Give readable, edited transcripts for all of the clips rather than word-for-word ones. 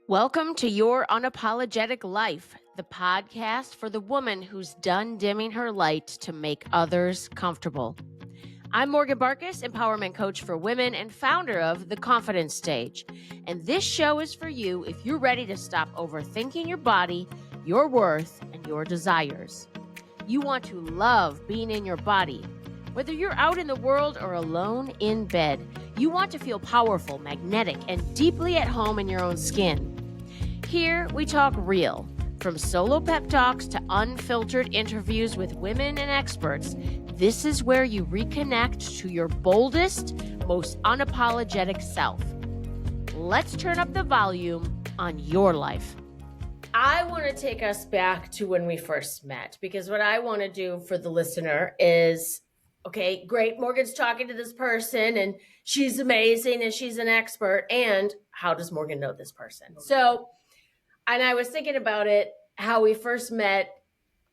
Welcome to Your Unapologetic Life, the podcast for the woman who's done dimming her light to make others comfortable. I'm Morgan Barkus, empowerment coach for women and founder of The Confidence Stage. And this show is for you if you're ready to stop overthinking your body, your worth, and your desires. You want to love being in your body. Whether you're out in the world or alone in bed, you want to feel powerful, magnetic, and deeply at home in your own skin. Here, we talk real. From solo pep talks to unfiltered interviews with women and experts, this is where you reconnect to your boldest, most unapologetic self. Let's turn up the volume on your life. I want to take us back to when we first met, because what I want to do for the listener is, okay, great, Morgan's talking to this person and she's amazing and she's an expert. And how does Morgan know this person? And I was thinking about it, how we first met,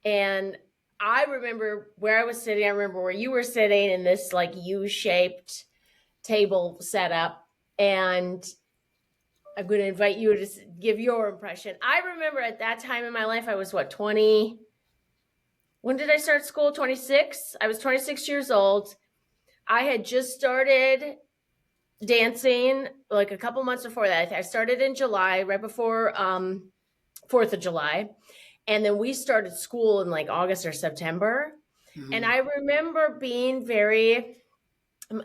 and I remember where I was sitting. I remember where you were sitting in this like U-shaped table setup. And I'm going to invite you to give your impression. I remember at that time in my life, I was 20? When did I start school? 26? I was 26 years old. I had just started dancing like a couple months before that. I started in July, right before 4th of July. And then we started school in like August or September. Mm-hmm. And I remember being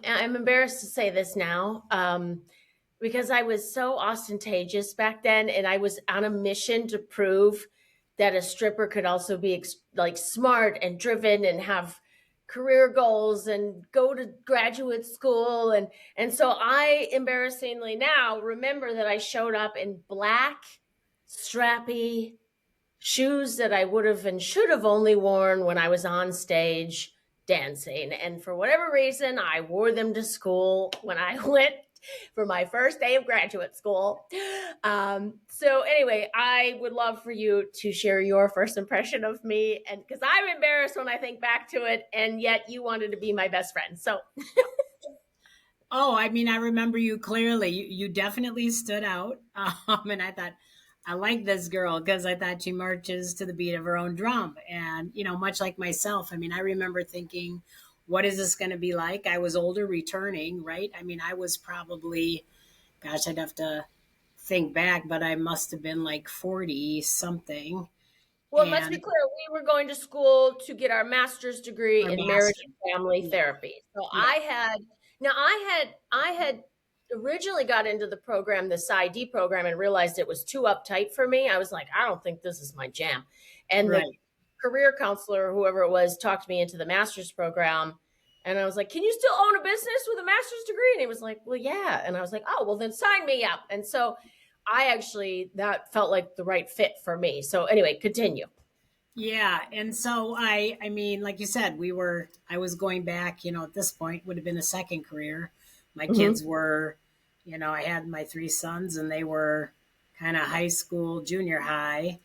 I'm embarrassed to say this now, because I was so ostentatious back then. And I was on a mission to prove that a stripper could also be like smart and driven and have career goals and go to graduate school. And so I embarrassingly now remember that I showed up in black, strappy shoes that I would have and should have only worn when I was on stage dancing. And for whatever reason, I wore them to school when I went for my first day of graduate school. So anyway, I would love for you to share your first impression of me, and because I'm embarrassed when I think back to it, and yet you wanted to be my best friend. So I remember you clearly. You definitely stood out. And I thought, I like this girl because I thought she marches to the beat of her own drum. And, much like myself, I remember thinking, what is this going to be like? I was older returning, right? I was probably, gosh, I'd have to think back, but I must have been like 40 something. Well, let's be clear. We were going to school to get our master's degree in marriage and family therapy. So yeah. I had originally got into the program, the PsyD program, and realized it was too uptight for me. I was like, I don't think this is my jam. And the career counselor, whoever it was, talked me into the master's program. And I was like, can you still own a business with a master's degree? And he was like, well, yeah. And I was like, oh, well, then sign me up. And so that felt like the right fit for me. So anyway, continue. Yeah. And so like you said, I was going back, at this point would have been a second career. My kids were, I had my 3 sons and they were kind of high school, junior high.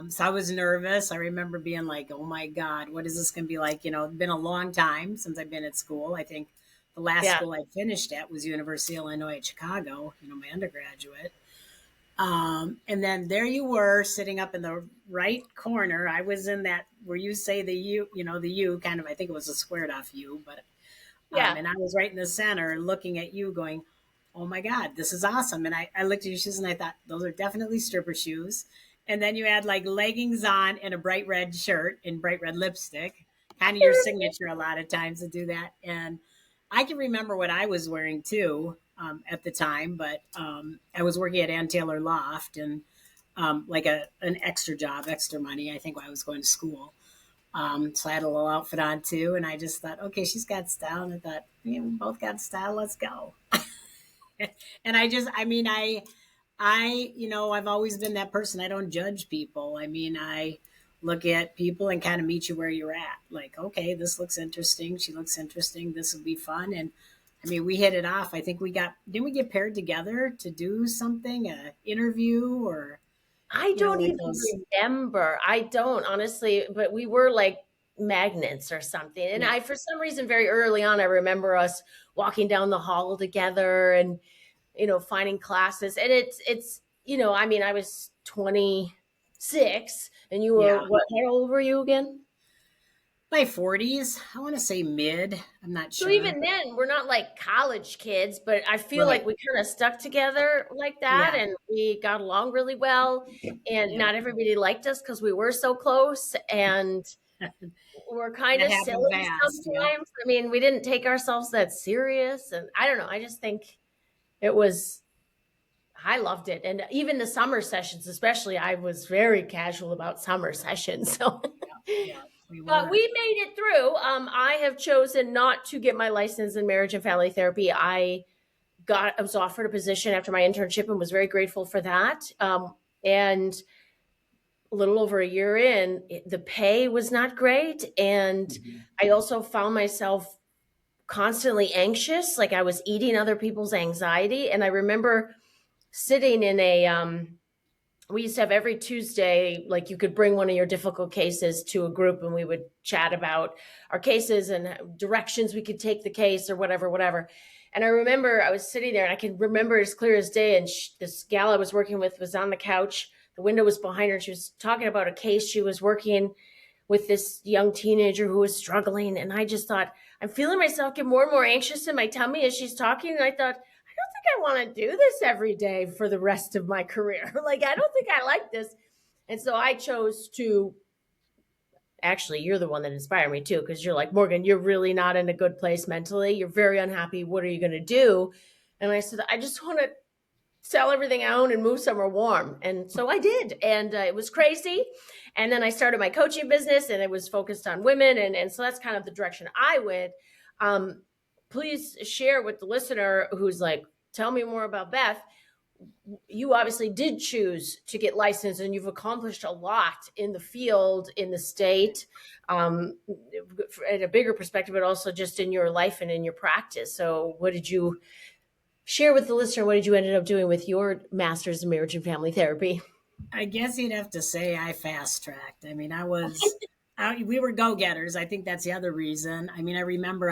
So I was nervous. I remember being like, oh my God, what is this going to be like? It's been a long time since I've been at school. I think the last school I finished at was University of Illinois at Chicago, my undergraduate. And then there you were sitting up in the right corner. I was in that where you say the U kind of, I think it was a squared off U, but and I was right in the center looking at you going, oh my God, this is awesome. And I looked at your shoes and I thought, those are definitely stripper shoes. And then you had like leggings on and a bright red shirt and bright red lipstick, kind of your signature a lot of times to do that. And I can remember what I was wearing too at the time, but I was working at Ann Taylor Loft and like an extra job, extra money, I think, while I was going to school. So I had a little outfit on too. And I just thought, okay, she's got style. And I thought, we both got style. Let's go. And I've always been that person. I don't judge people. I look at people and kind of meet you where you're at. Like, okay, this looks interesting. She looks interesting. This will be fun. And we hit it off. I think didn't we get paired together to do something, an interview or? I don't even remember. I don't, honestly, but we were like magnets or something. And for some reason, very early on, I remember us walking down the hall together and, finding classes. And it's, I mean, I was 26 and you were Yeah. what? How old were you again? My 40s. I want to say mid. I'm not So sure. even then, we're not like college kids, but I feel Right. like we kind of stuck together like that Yeah. and we got along really well. And Yeah. not everybody liked us because we were so close and we're kind That of happened silly fast. Yep. sometimes. I mean, we didn't take ourselves that serious. And I don't know. I just think it was, I loved it. And even the summer sessions, especially, I was very casual about summer sessions. So. Yeah. We But were. we made it through. I have chosen not to get my license in marriage and family therapy. I was offered a position after my internship and was very grateful for that. And a little over a year in, the pay was not great, and I also found myself constantly anxious, like I was eating other people's anxiety. And I remember sitting in a we used to have every Tuesday, like you could bring one of your difficult cases to a group and we would chat about our cases and directions we could take the case or whatever, whatever. And I remember I was sitting there and I can remember as clear as day. And this gal I was working with was on the couch. The window was behind her. And she was talking about a case she was working with this young teenager who was struggling. And I just thought, I'm feeling myself get more and more anxious in my tummy as she's talking. And I thought, I want to do this every day for the rest of my career. Like, I don't think I like this. And so I chose to actually, you're the one that inspired me too, because you're like, Morgan, you're really not in a good place mentally. You're very unhappy. What are you going to do? And I said, I just want to sell everything I own and move somewhere warm. And so I did. And it was crazy. And then I started my coaching business and it was focused on women. And so that's kind of the direction I went. Um, Please share with the listener who's like, tell me more about Beth. You obviously did choose to get licensed and you've accomplished a lot in the field, in the state, um, at a bigger perspective, but also just in your life and in your practice. So what did you share with the listener? What did you ended up doing with your master's in marriage and family therapy? I guess you'd have to say I fast tracked. I mean, we were go getters. I think that's the other reason. I mean, I remember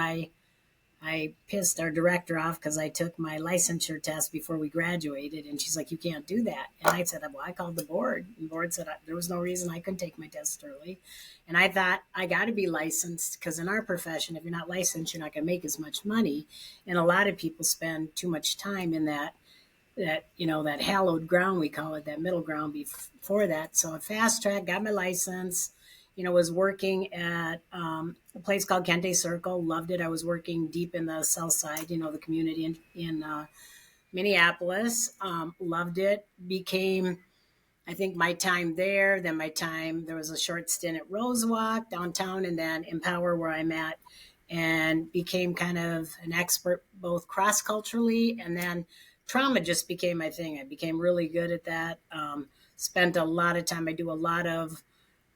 I pissed our director off because I took my licensure test before we graduated, and she's like, "You can't do that." And I said, "Well, I called the board, and the board said there was no reason I couldn't take my test early." And I thought I got to be licensed because in our profession, if you're not licensed, you're not going to make as much money, and a lot of people spend too much time in that hallowed ground, we call it, that middle ground before that. So I fast track, got my license, was working at a place called Kente Circle, loved it. I was working deep in the south side, the community in Minneapolis, loved it. Became, I think, my time there, then there was a short stint at Rosewalk downtown, and then Empower, where I'm at, and became kind of an expert both cross culturally, and then trauma just became my thing. I became really good at that. Spent a lot of time.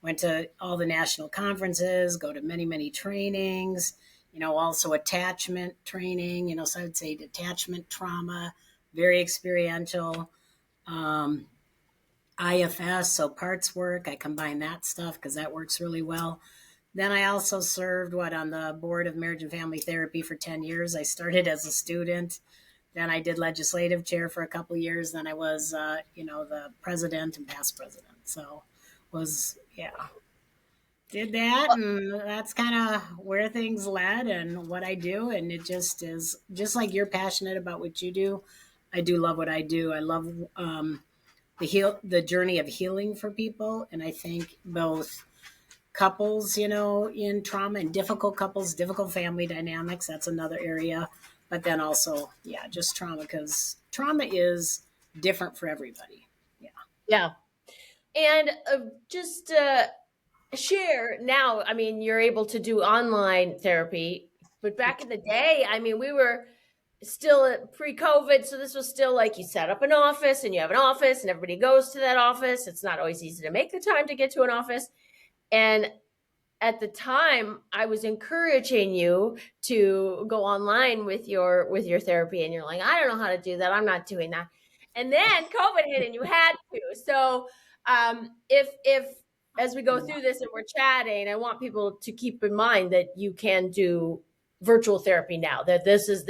Went to all the national conferences, go to many, many trainings, also attachment training, so I would say detachment trauma, very experiential. Um, IFS, so parts work. I combine that stuff because that works really well. Then I also served on the board of marriage and family therapy for 10 years. I started as a student. Then I did legislative chair for a couple of years. Then I was, the president and past president. So yeah, did that. And that's kind of where things led and what I do. And it just is just like you're passionate about what you do. I do love what I do. I love the journey of healing for people. And I think both couples, in trauma, and difficult couples, difficult family dynamics. That's another area. But then also, yeah, just trauma, because trauma is different for everybody. Yeah. Yeah. And just share now, I mean, you're able to do online therapy, but back in the day, I mean, we were still pre-COVID. So this was still like you set up an office and you have an office and everybody goes to that office. It's not always easy to make the time to get to an office. And at the time I was encouraging you to go online with your therapy and you're like, I don't know how to do that. I'm not doing that. And then COVID hit and you had to. So if as we go through this and we're chatting, I want people to keep in mind that you can do virtual therapy now, that that's and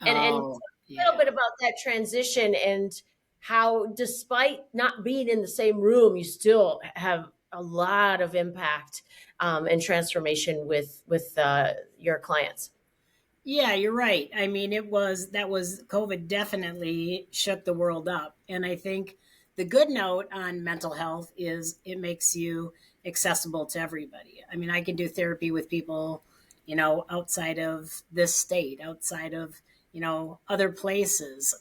Oh, a little yeah. bit about that transition and how despite not being in the same room, you still have a lot of impact and transformation with your clients. Yeah, you're right. I mean, that was COVID definitely shook the world up. And I think the good note on mental health is it makes you accessible to everybody. I mean, I can do therapy with people, outside of this state, outside of, other places.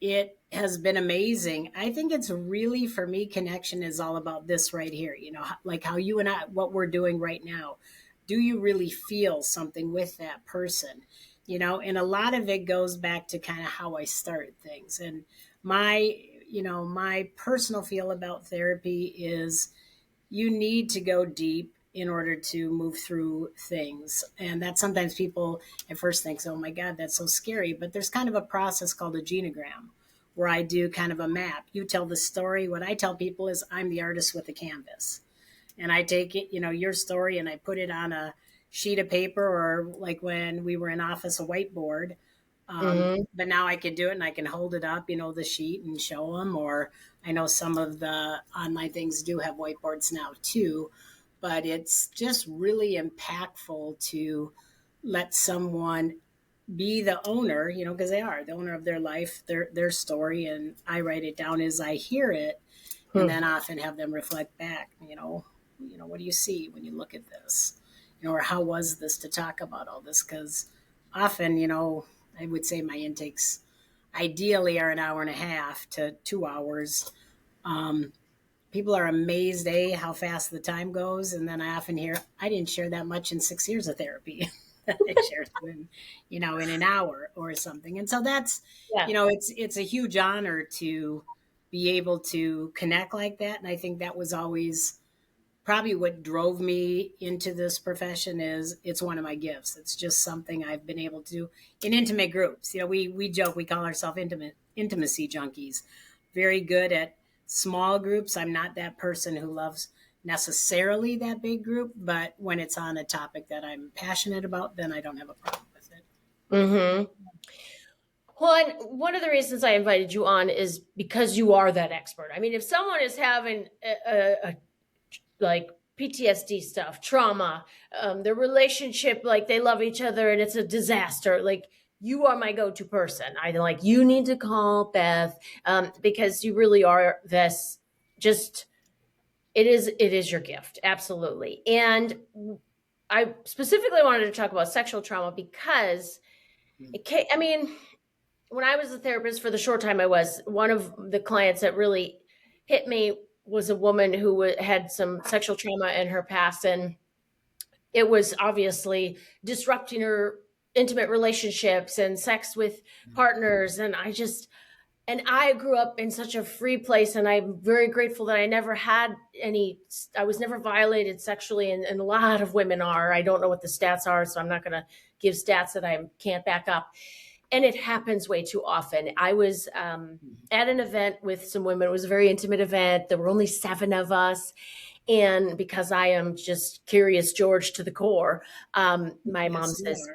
It has been amazing. I think it's really, for me, connection is all about this right here. Like how you and I, what we're doing right now. Do you really feel something with that person? And a lot of it goes back to kind of how I started things. And my personal feel about therapy is you need to go deep in order to move through things. And that sometimes people at first think, oh my God, that's so scary. But there's kind of a process called a genogram where I do kind of a map. You tell the story. What I tell people is I'm the artist with a canvas. And I take it, your story, and I put it on a sheet of paper, or like when we were in office, a whiteboard. Mm-hmm. But now I can do it and I can hold it up, the sheet, and show them. Or I know some of the online things do have whiteboards now too, but it's just really impactful to let someone be the owner, because they are the owner of their life, their story, and I write it down as I hear it, and then often have them reflect back, what do you see when you look at this, or how was this to talk about all this? Because often, I would say my intakes ideally are an hour and a half to 2 hours. People are amazed, how fast the time goes. And then I often hear, I didn't share that much in 6 years of therapy. I shared in an hour or something. And so that's, Yeah. it's a huge honor to be able to connect like that. And I think that was always probably what drove me into this profession. Is it's one of my gifts. It's just something I've been able to do in intimate groups. We joke, we call ourselves intimacy junkies. Very good at small groups. I'm not that person who loves necessarily that big group, but when it's on a topic that I'm passionate about, then I don't have a problem with it. Mm-hmm. Well, and one of the reasons I invited you on is because you are that expert. I mean, if someone is having like PTSD stuff, trauma, their relationship, like they love each other and it's a disaster, like you are my go-to person. I like, you need to call Beth because you really are this. Just it is your gift, absolutely. And I specifically wanted to talk about sexual trauma because I mean, when I was a therapist for the short time I was, one of the clients that really hit me was a woman who had some sexual trauma in her past, and it was obviously disrupting her intimate relationships and sex with partners. And I grew up in such a free place, and I'm very grateful that I never had I was never violated sexually, and a lot of women are. I don't know what the stats are, so I'm not going to give stats that I can't back up. And it happens way too often. I was at an event with some women. It was a very intimate event. There were only 7 of us. And because I am just curious George to the core, my mom Yes, you says,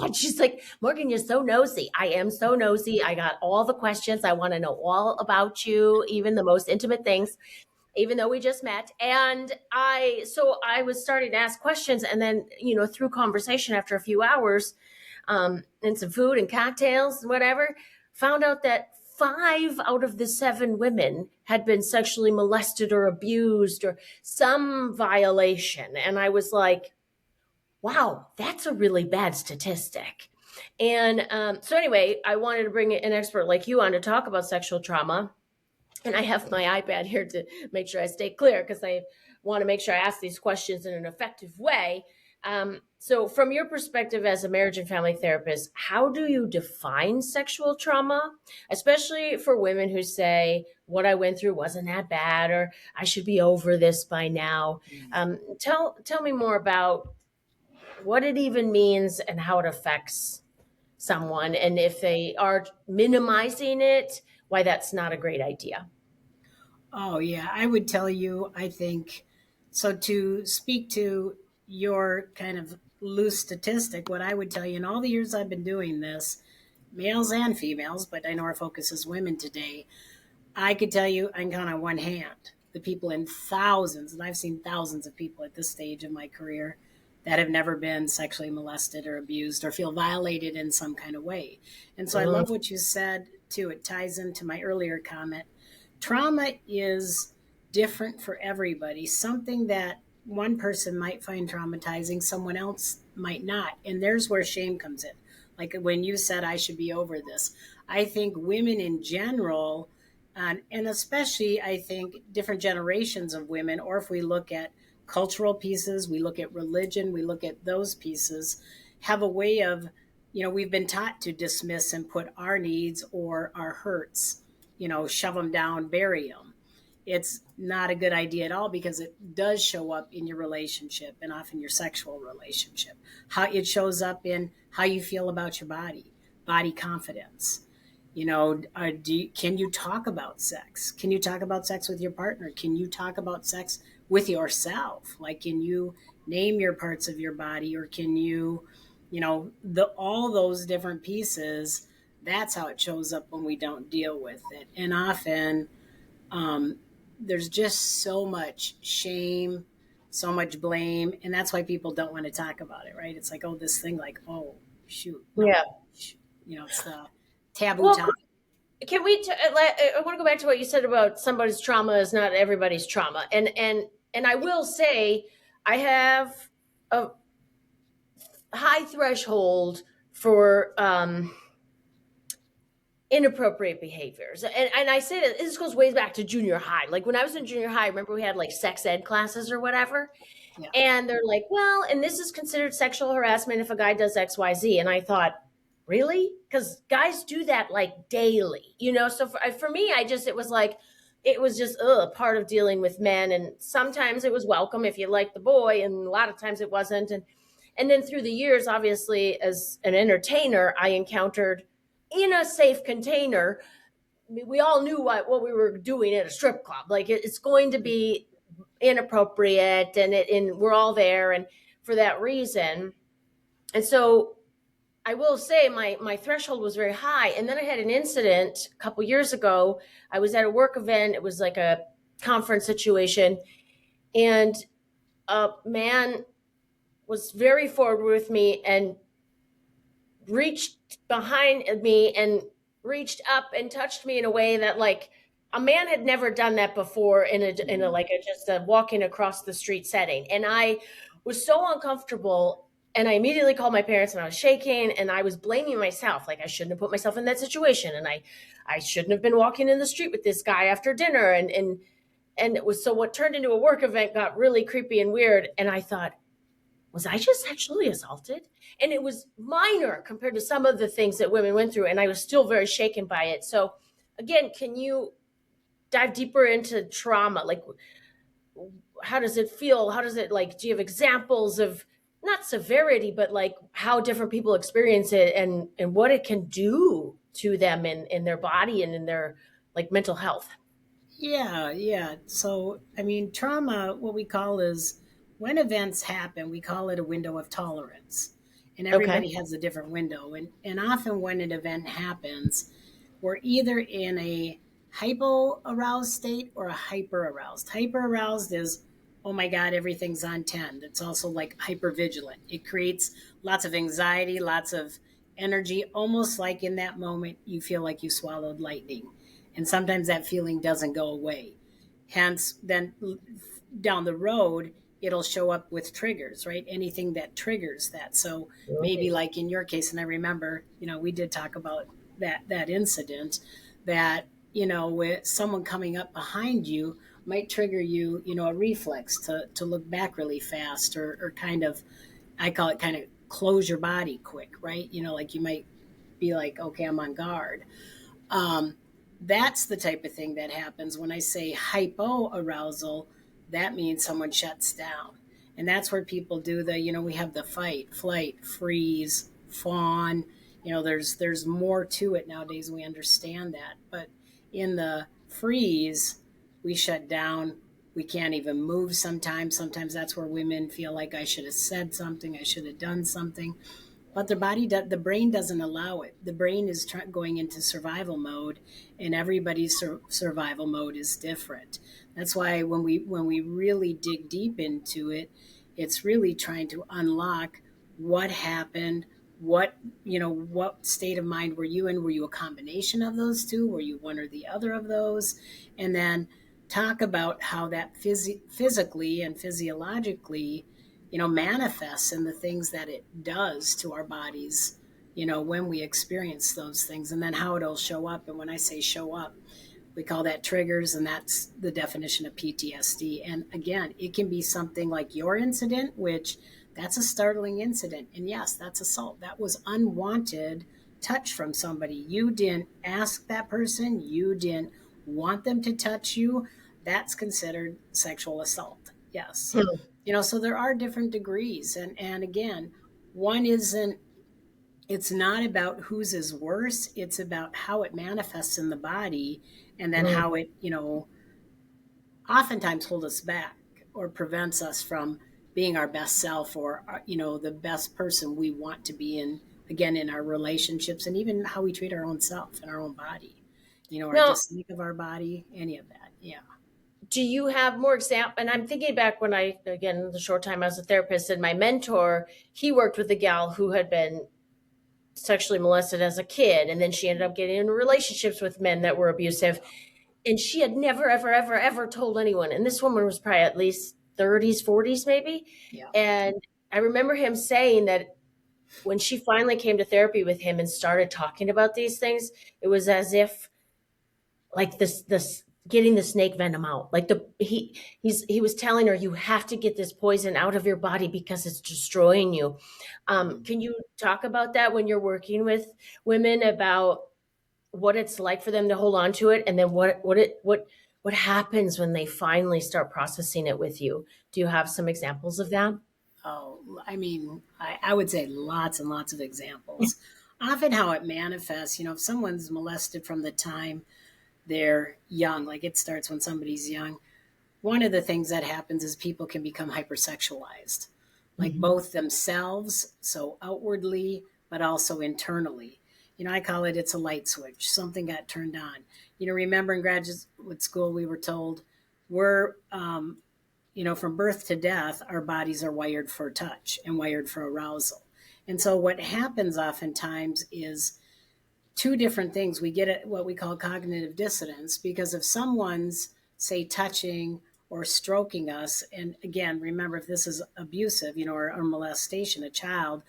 are. she's like, Morgan, you're so nosy. I am so nosy. I got all the questions. I want to know all about you, even the most intimate things, even though we just met. And so I was starting to ask questions. And then, through conversation after a few hours, and some food and cocktails, whatever, found out that 5 out of the 7 women had been sexually molested or abused or some violation. And I was like, wow, that's a really bad statistic. And so, anyway, I wanted to bring an expert like you on to talk about sexual trauma. And I have my iPad here to make sure I stay clear because I want to make sure I ask these questions in an effective way. So, from your perspective as a marriage and family therapist, how do you define sexual trauma, especially for women who say, what I went through wasn't that bad, or I should be over this by now? Tell me more about what it even means and how it affects someone, and if they are minimizing it, why that's not a great idea. Oh, yeah. I would tell you, I think, so to speak to your kind of loose statistic, what I would tell you in all the years I've been doing this, males and females, but I know our focus is women today. I could tell you, I can count on one hand the people in thousands, and I've seen thousands of people at this stage of my career that have never been sexually molested or abused or feel violated in some kind of way. And so I Mm, love what you said too. It ties into my earlier comment. Trauma is different for everybody. Something that one person might find traumatizing, someone else might not. And there's where shame comes in. Like when you said, I should be over this. I think women in general, and especially I think different generations of women, or if we look at cultural pieces, we look at religion, we look at those pieces, have a way of, we've been taught to dismiss and put our needs or our hurts, shove them down, bury them. It's not a good idea at all because it does show up in your relationship and often your sexual relationship. How it shows up in how you feel about your body confidence. Can you talk about sex? Can you talk about sex with your partner? Can you talk about sex with yourself? Like, can you name your parts of your body, or can you, all those different pieces? That's how it shows up when we don't deal with it. And often, um, there's just so much shame, so much blame, and that's why people don't want to talk about it, right? It's like, oh, this thing, like, oh, shoot, no, yeah. it's the taboo Well, topic. can we? I want to go back to what you said about somebody's trauma is not everybody's trauma, and I will say I have a high threshold for inappropriate behaviors, and I say that this goes way back to junior high. Like when I was in junior high, remember we had like sex ed classes or whatever, Yeah. and they're like, well, and this is considered sexual harassment if a guy does X, Y, Z, and I thought, really? Because guys do that like daily, So for me, it was like, it was just part of dealing with men, and sometimes it was welcome if you liked the boy, and a lot of times it wasn't, and then through the years, obviously, as an entertainer, I encountered in a safe container. We all knew what we were doing at a strip club. Like it's going to be inappropriate, and we're all there, and for that reason. And so I will say my threshold was very high. And then I had an incident a couple years ago. I was at a work event. It was like a conference situation, and a man was very forward with me and reached behind me and reached up and touched me in a way that, like, a man had never done that before in a like a just a walking across the street setting, and I was so uncomfortable, and I immediately called my parents, and I was shaking, and I was blaming myself, like I shouldn't have put myself in that situation, and I shouldn't have been walking in the street with this guy after dinner, and it was, so what turned into a work event got really creepy and weird, and I thought, was I just sexually assaulted? And it was minor compared to some of the things that women went through. And I was still very shaken by it. So, again, can you dive deeper into trauma? Like, how does it feel? How does it, like, do you have examples of not severity, but like how different people experience it, and what it can do to them in their body and in their like mental health? Yeah, yeah. So, I mean, trauma, what we call is when events happen, we call it a window of tolerance. And Okay. everybody has a different window. And often when an event happens, we're either in a hypo aroused state or a hyper aroused. Hyper aroused is, oh my God, everything's on 10. It's also like hyper vigilant. It creates lots of anxiety, lots of energy, almost like in that moment you feel like you swallowed lightning. And sometimes that feeling doesn't go away. Hence, then down the road, it'll show up with triggers, right? Anything that triggers that. So maybe like in your case, and I remember, we did talk about that incident that, with someone coming up behind you might trigger you, a reflex to look back really fast or kind of, I call it kind of close your body quick, right? Like you might be like, okay, I'm on guard. Um, that's the type of thing that happens when I say hypoarousal. That means someone shuts down, and that's where people do the. We have the fight, flight, freeze, fawn. There's more to it nowadays. We understand that, but in the freeze, we shut down. We can't even move sometimes. Sometimes that's where women feel like I should have said something, I should have done something. but the brain doesn't allow it. The brain is going into survival mode, and everybody's survival mode is different. That's why when we really dig deep into it, it's really trying to unlock what happened, what state of mind were you in? Were you a combination of those two? Were you one or the other of those? And then talk about how that physically and physiologically, manifests in the things that it does to our bodies, when we experience those things, and then how it'll show up. And when I say show up, we call that triggers, and that's the definition of PTSD. And again, it can be something like your incident, which that's a startling incident. And yes, that's assault. That was unwanted touch from somebody. You didn't ask that person, you didn't want them to touch you. That's considered sexual assault. Yes. So there are different degrees. And again, one isn't, it's not about whose is worse. It's about how it manifests in the body, and then how it, oftentimes hold us back or prevents us from being our best self, or, the best person we want to be in, again, in our relationships, and even how we treat our own self and our own body, our Now, dislike of our body, any of that. Yeah. do you have more example? And I'm thinking back when again, the short time I was a therapist, and my mentor, he worked with a gal who had been sexually molested as a kid, and then she ended up getting into relationships with men that were abusive, and she had never, ever, ever, ever told anyone. And this woman was probably at least 30s, 40s, maybe. Yeah. And I remember him saying that when she finally came to therapy with him and started talking about these things, it was as if like this getting the snake venom out. Like he was telling her, you have to get this poison out of your body because it's destroying you. Can you talk about that when you're working with women, about what it's like for them to hold on to it, and then what happens when they finally start processing it with you? Do you have some examples of that? Oh, I mean, I would say lots and lots of examples. Often, how it manifests, if someone's molested from the time they're young, like it starts when somebody's young, one of the things that happens is people can become hypersexualized, like both themselves, so outwardly, but also internally. I call it's a light switch. Something got turned on. Remember in graduate school, we were told we're, from birth to death, our bodies are wired for touch and wired for arousal. And so what happens oftentimes is two different things. We get what we call cognitive dissonance, because if someone's, say, touching or stroking us, and again, remember, if this is abusive, or molestation, a child,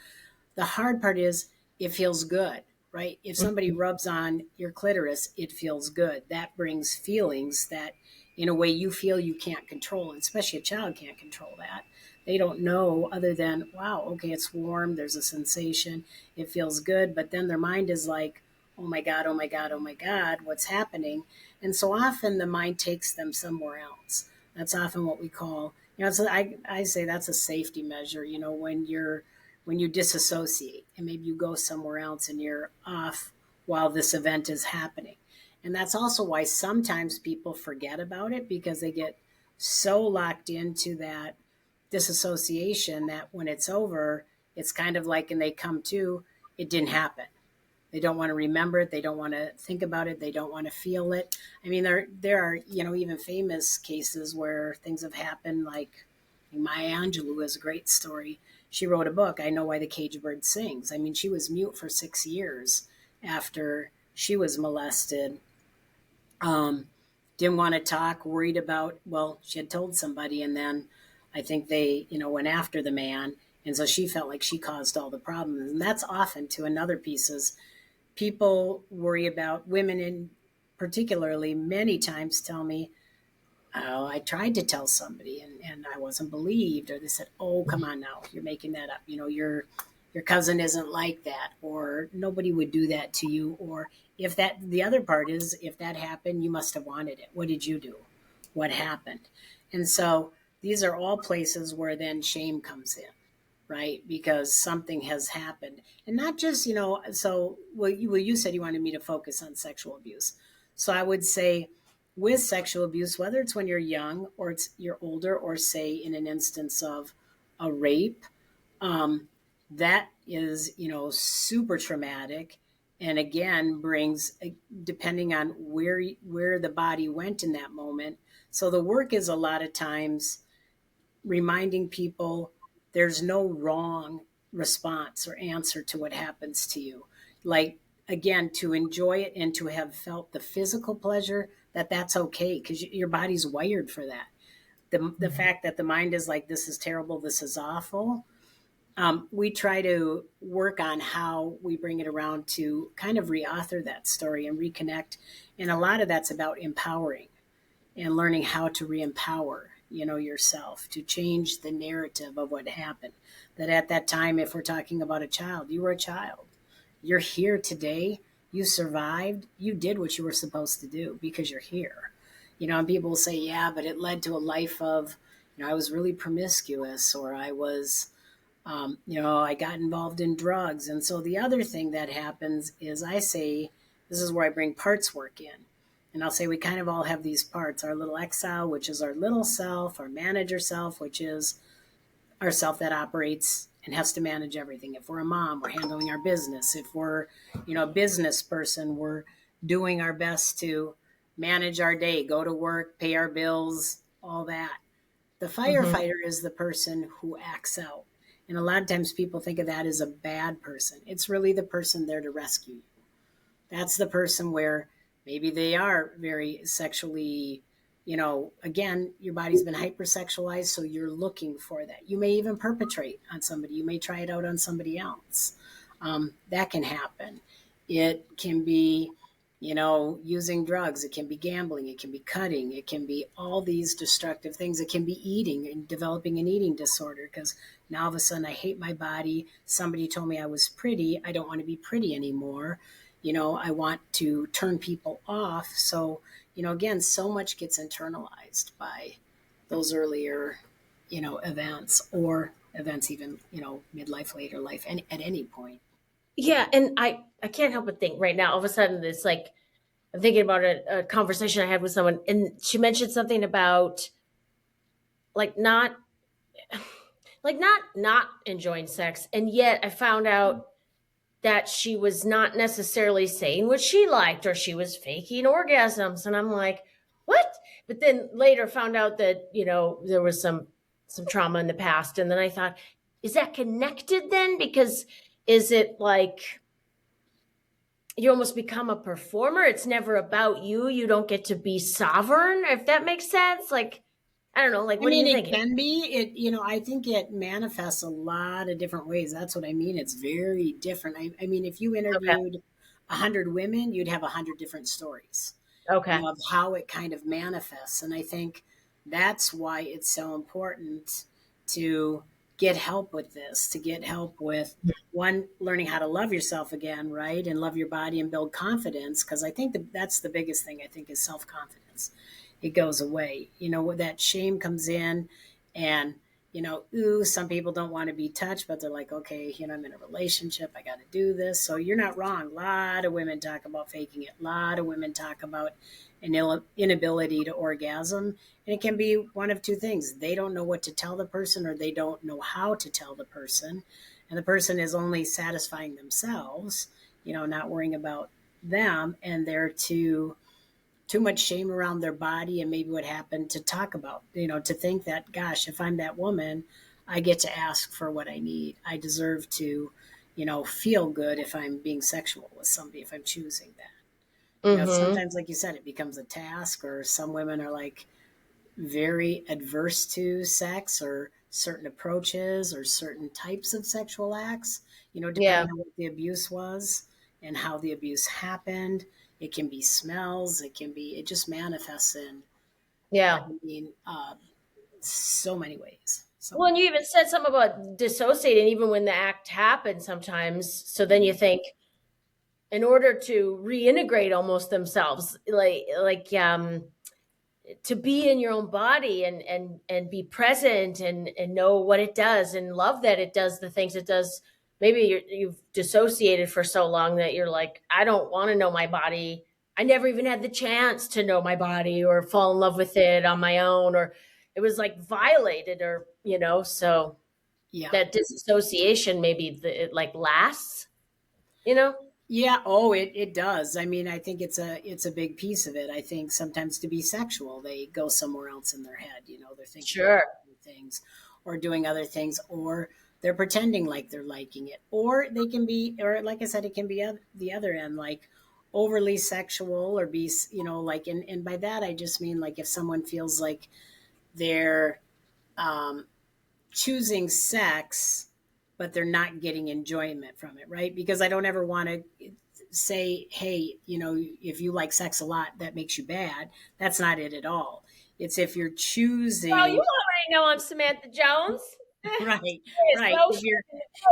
the hard part is it feels good, right? If somebody rubs on your clitoris, it feels good. That brings feelings that, in a way, you feel you can't control, and especially a child can't control that. They don't know other than, wow, okay, it's warm, there's a sensation, it feels good, but then their mind is like, oh my God, oh my God, oh my God, what's happening? And so often the mind takes them somewhere else. That's often what we call, so I say that's a safety measure, when you disassociate and maybe you go somewhere else and you're off while this event is happening. And that's also why sometimes people forget about it, because they get so locked into that disassociation that when it's over, it's kind of like, and they come to, it didn't happen. They don't want to remember it. They don't want to think about it. They don't want to feel it. I mean, there are, even famous cases where things have happened. Like Maya Angelou is a great story. She wrote a book, I Know Why the Caged Bird Sings. I mean, she was mute for 6 years after she was molested. Didn't want to talk, worried about, well, she had told somebody, and then I think they, went after the man. And so she felt like she caused all the problems. And that's often to another piece is people worry about, women in particularly many times tell me, oh, I tried to tell somebody and I wasn't believed, or they said, oh, come on now, you're making that up. Your cousin isn't like that, or nobody would do that to you. Or if that, the other part is, if that happened, you must have wanted it. What did you do? What happened? And so these are all places where then shame comes in, right? Because something has happened. And not just, so, you said you wanted me to focus on sexual abuse. So I would say with sexual abuse, whether it's when you're young or you're older, or say in an instance of a rape, that is, super traumatic, and again brings, depending on where the body went in that moment. So the work is a lot of times reminding people there's no wrong response or answer to what happens to you. Like, again, to enjoy it and to have felt the physical pleasure, that's okay, because your body's wired for that. The fact that the mind is like, this is terrible, this is awful, we try to work on how we bring it around to kind of reauthor that story and reconnect. And a lot of that's about empowering and learning how to re-empower, yourself, to change the narrative of what happened. That at that time, if we're talking about a child, you were a child. You're here today. You survived. You did what you were supposed to do because you're here. And people will say, yeah, but it led to a life of, I was really promiscuous, or I was, I got involved in drugs. And so the other thing that happens is, I say, this is where I bring parts work in. And I'll say we kind of all have these parts: our little exile, which is our little self; our manager self, which is our self that operates and has to manage everything. If we're a mom, we're handling our business. If we're, a business person, we're doing our best to manage our day, go to work, pay our bills, all that. The Mm-hmm. firefighter is the person who acts out. And a lot of times people think of that as a bad person. It's really the person there to rescue you. That's the person where maybe they are very sexually, again, your body's been hypersexualized, so you're looking for that. You may even perpetrate on somebody, you may try it out on somebody else. That can happen. It can be, using drugs, it can be gambling, it can be cutting, it can be all these destructive things. It can be eating and developing an eating disorder because now all of a sudden I hate my body. Somebody told me I was pretty. I don't want to be pretty anymore. I want to turn people off. So, again, so much gets internalized by those earlier, events, or events even, midlife, later life, and at any point. Yeah, and I can't help but think right now. All of a sudden, it's like I'm thinking about a conversation I had with someone, and she mentioned something about like not not enjoying sex, and yet I found out that she was not necessarily saying what she liked, or she was faking orgasms, and I'm like, what? But then later found out that there was some trauma in the past, and then I thought, is that connected then? Because is it like you almost become a performer? It's never about you. You don't get to be sovereign, if that makes sense. Like, I don't know. Like, I what do mean, you it think? can be. I think it manifests a lot of different ways. That's what I mean. It's very different. I mean, if you Okay. interviewed 100 women, you'd have 100 different stories, Okay. of how it kind of manifests. And I think that's why it's so important to get help with this, to get help with, one, learning how to love yourself again, right? And love your body and build confidence. Because I think that's the biggest thing, I think, is self confidence. It goes away. That shame comes in, and, ooh, some people don't want to be touched, but they're like, okay, I'm in a relationship. I got to do this. So you're not wrong. A lot of women talk about faking it. A lot of women talk about an inability to orgasm. And it can be one of two things: they don't know what to tell the person, or they don't know how to tell the person. And the person is only satisfying themselves, not worrying about them. And they're too much shame around their body and maybe what happened to talk about, to think that, gosh, if I'm that woman, I get to ask for what I need. I deserve to, feel good if I'm being sexual with somebody, if I'm choosing that. Mm-hmm. Sometimes, like you said, it becomes a task, or some women are like very adverse to sex, or certain approaches, or certain types of sexual acts, Yeah. depending on what the abuse was and how the abuse happened. It can be smells, it just manifests in, I Yeah. mean, so many ways. So Well, many and you even said something about dissociating even when the act happens sometimes. So then you ways. think, in order to reintegrate almost themselves, to be in your own body and be present and know what it does and love that it does the things it does. Maybe you've dissociated for so long that you're like, I don't want to know my body. I never even had the chance to know my body or fall in love with it on my own, or it was like violated, or so. Yeah. that disassociation maybe it like lasts, you know? Yeah, oh, it does. I mean, I think it's a big piece of it. I think sometimes to be sexual, they go somewhere else in their head. They're thinking about Sure. other things, or doing other things, or they're pretending like they're liking it, or they can be, or like I said, it can be the other end, like overly sexual, or be, like, and by that I just mean like if someone feels like they're um, choosing sex, but they're not getting enjoyment from it, right? Because I don't ever want to say, hey, if you like sex a lot, that makes you bad. That's not it at all. It's if you're Well, you choosing, already know I'm Samantha Jones. right, There's right. no If you're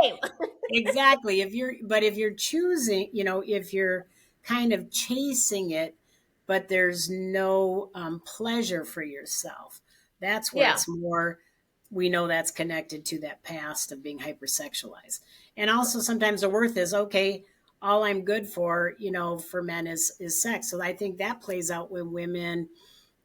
shame in the game. exactly, if you're choosing, if you're kind of chasing it, but there's no pleasure for yourself, that's where Yeah. it's more, we know that's connected to that past of being hypersexualized. And also sometimes the worth is, okay, all I'm good for, for men is sex. So I think that plays out with women.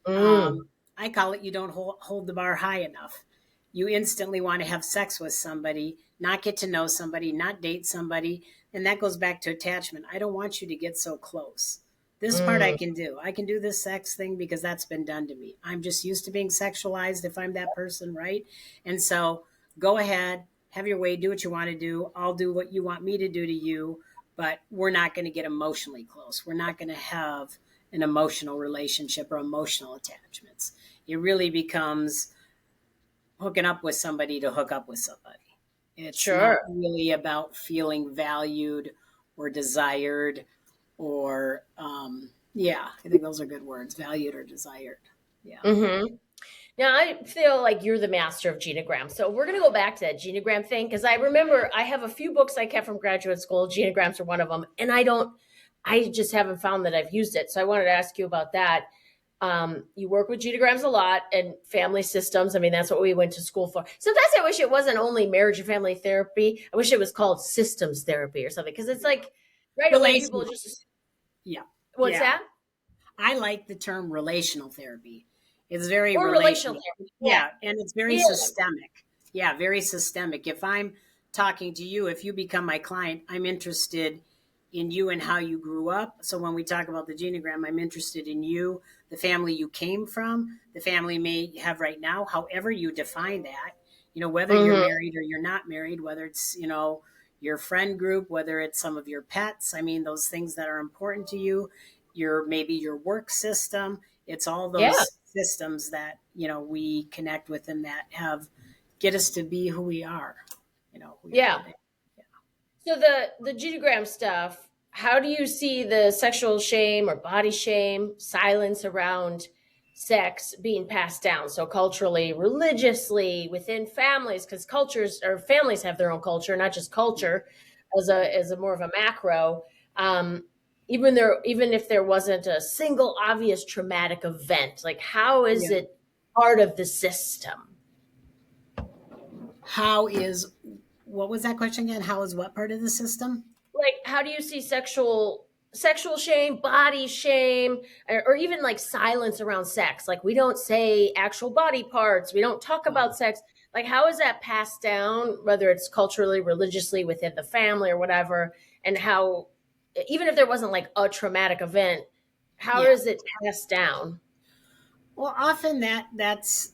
Mm. um, I call it, you don't hold the bar high enough. You instantly want to have sex with somebody, not get to know somebody, not date somebody. And that goes back to attachment. I don't want you to get so close. This part I Mm. can do. I can do this sex thing because that's been done to me. I'm just used to being sexualized if I'm that person, right? And so go ahead, have your way, do what you want to do. I'll do what you want me to do to you, but we're not going to get emotionally close. We're not going to have an emotional relationship or emotional attachments. It really becomes hooking up with somebody to hook up with somebody. It's not Sure. really about feeling valued or desired or, yeah, I think those are good words, valued or desired. Yeah. Mm-hmm. Now I feel like you're the master of genograms. So we're going to go back to that genogram thing because I remember I have a few books I kept from graduate school. Genograms are one of them, and I just haven't found that I've used it. So I wanted to ask you about that. You work with genograms a lot and family systems. I mean, that's what we went to school for. Sometimes I wish it wasn't only marriage and family therapy. I wish it was called systems therapy or something because it's like right away people Relational. just Yeah. what's Yeah. that? I like the term relational therapy. It's very Or relational relational. therapy. Yeah. Yeah, and it's very Healing. systemic. Yeah, very systemic. If I'm talking to you, if you become my client, I'm interested in you and how you grew up. So when we talk about the genogram, I'm interested in you, the family you came from, the family may have right now, however you define that. Whether you're Mm-hmm. married or you're not married, whether it's, your friend group, whether it's some of your pets. I mean, those things that are important to you, maybe your work system. It's all Yeah. those systems that we connect with and that have get us to be who we are, who we are Yeah. today. So the genogram stuff, how do you see the sexual shame or body shame, silence around sex being passed down? So culturally, religiously, within families, because cultures or families have their own culture, not just Yeah, culture as a more of a macro. Um, even if there wasn't a single obvious traumatic event, like how is yeah. it part of the system? How is what was that question again? How is what part of the system? Like how do you see sexual shame, body shame, or even like silence around sex? Like we don't say actual body parts, we don't talk about Oh, sex. Like how is that passed down, whether it's culturally, religiously, within the family or whatever? And how, even if there wasn't like a traumatic event, how yeah. is it passed down? Well, often that's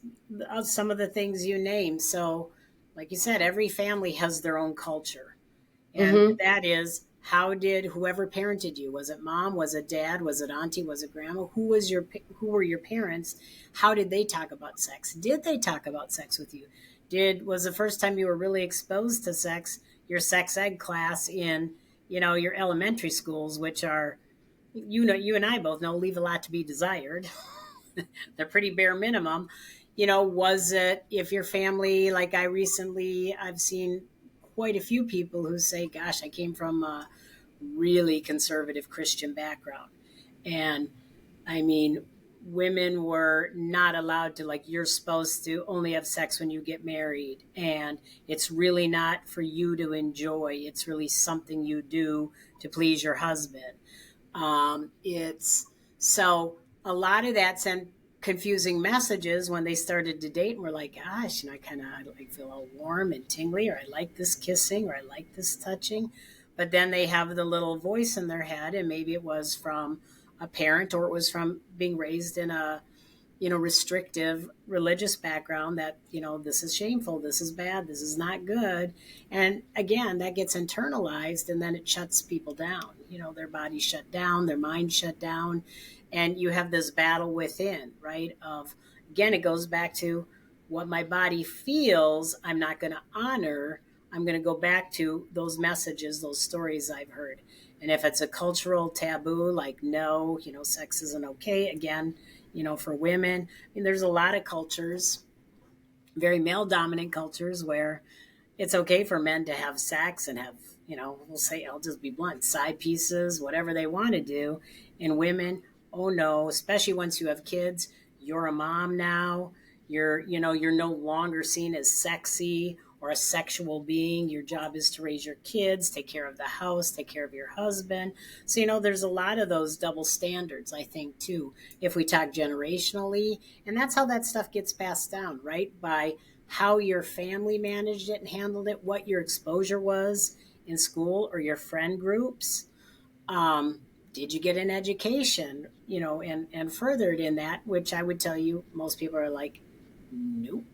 some of the things you name. So, like you said, every family has their own culture. And Mm-hmm. that is, how did whoever parented you? Was it mom? Was it dad? Was it auntie? Was it grandma? Who were your parents? How did they talk about sex? Did they talk about sex with you? Was the first time you were really exposed to sex your sex ed class in, your elementary schools, which are, you and I both know, leave a lot to be desired. They're pretty bare minimum. Was it, if your family, like I've seen quite a few people who say, gosh, I came from a really conservative Christian background. And I mean, women were not allowed to, like, you're supposed to only have sex when you get married. And it's really not for you to enjoy, it's really something you do to please your husband. It's so a lot of that's, and confusing messages when they started to date and were like, gosh, I kind of like feel all warm and tingly, or I like this kissing, or I like this touching. But then they have the little voice in their head, and maybe it was from a parent, or it was from being raised in a restrictive religious background, that this is shameful, this is bad, this is not good. And again, that gets internalized, and then it shuts people down. Their body shut down, their mind shut down, and you have this battle within, right? Of, again, it goes back to what my body feels I'm not going to honor. I'm going to go back to those messages, those stories I've heard. And if it's a cultural taboo, like, no, sex isn't okay, again, for women. I mean, there's a lot of cultures, very male dominant cultures, where it's okay for men to have sex and have, we'll say, I'll just be blunt, side pieces, whatever they want to do. And women, oh no, especially once you have kids, you're a mom now. You're no longer seen as sexy or a sexual being. Your job is to raise your kids, take care of the house, take care of your husband. So, there's a lot of those double standards, I think, too, if we talk generationally. And that's how that stuff gets passed down, right? By how your family managed it and handled it, what your exposure was in school or your friend groups. Did you get an education, and furthered in that, which I would tell you, most people are like, nope.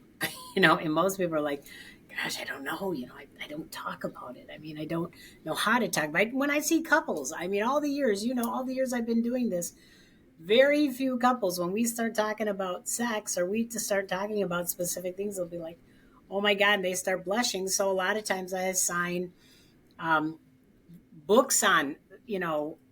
And most people are like, gosh, I don't know. I don't talk about it. I mean, I don't know how to talk about it. When I see couples, I mean, all the years I've been doing this, very few couples, when we start talking about sex, or we just start talking about specific things, they'll be like, oh my God, and they start blushing. So a lot of times I assign books on,